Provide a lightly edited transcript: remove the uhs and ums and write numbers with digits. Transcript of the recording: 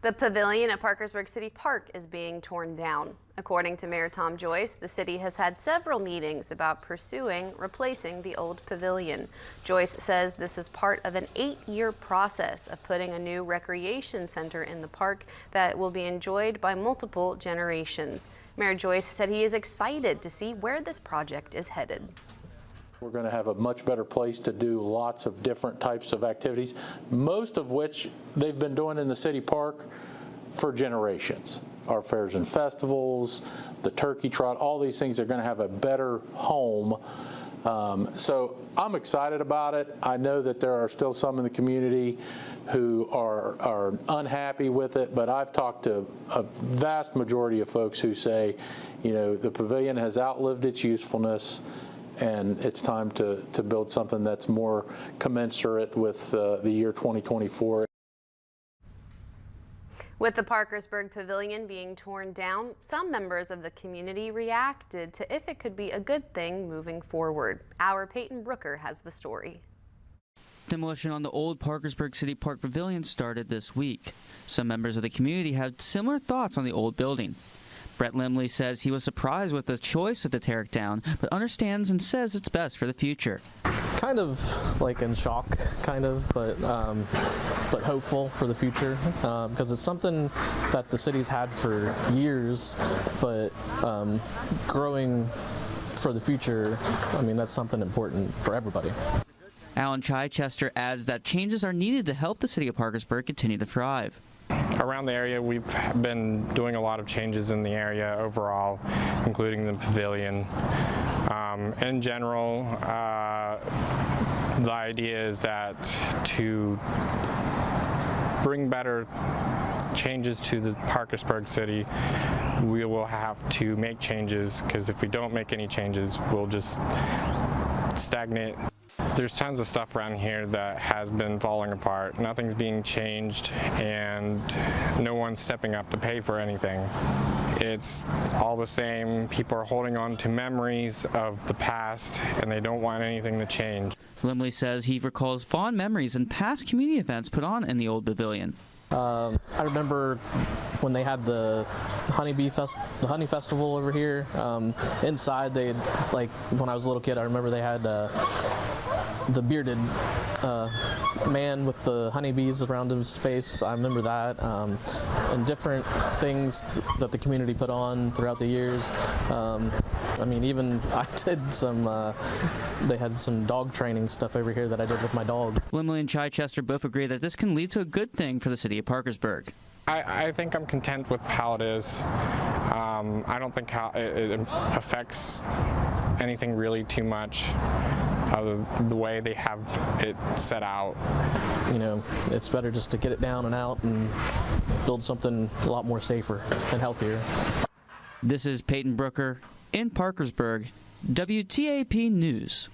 The Pavilion at Parkersburg City Park is being torn down. According to Mayor Joyce, the city has had several meetings about pursuing replacing the old pavilion. Joyce says this is part of an 8-year process of putting a new recreation center in the park that will be enjoyed by multiple generations. Mayor Joyce said he is excited to see where this project is headed. We're going to have a much better place to do lots of different types of activities, most of which they've been doing in the city park for generations. Our fairs and festivals, the turkey trot, all these things are going to have a better home. So I'm excited about it. I know that there are still some in the community who are unhappy with it, but I've talked to a vast majority of folks who say, you know, the pavilion has outlived its usefulness, and it's time to build something that's more commensurate with the year 2024. With the Parkersburg Pavilion being torn down, some members of the community reacted to if it could be a good thing moving forward. Our Peyton Brooker has the story. Demolition on the old Parkersburg City Park Pavilion started this week. Some members of the community had similar thoughts on the old building. Brett Limley says he was surprised with the choice to tear it down, but understands and says it's best for the future. Kind of like in shock, but hopeful for the future, because it's something that the city's had for years, but growing for the future, I mean, that's something important for everybody. Alan Chichester adds that changes are needed to help the city of Parkersburg continue to thrive. Around the area, we've been doing a lot of changes in the area overall, including the pavilion. In general, the idea is that to bring better changes to the Parkersburg City, we will have to make changes, because if we don't make any changes, we'll just stagnate. There's tons of stuff around here that has been falling apart. Nothing's being changed, and no one's stepping up to pay for anything. It's all the same. People are holding on to memories of the past, and they don't want anything to change. Limley says he recalls fond memories and past community events put on in the old pavilion. I remember when they had the honey festival over here. Inside, they had, like, when I was a little kid, I remember they had the bearded man with the honeybees around his face. I remember that, and different things that the community put on throughout the years. I mean, even I did some, they had some dog training stuff over here that I did with my dog. Limley and Chichester both agree that this can lead to a good thing for the city of Parkersburg. I think I'm content with how it is. I don't think how it affects anything really too much, the way they have it set out. You know, it's better just to get it down and out and build something a lot more safer and healthier. This is Peyton Brooker in Parkersburg, WTAP News.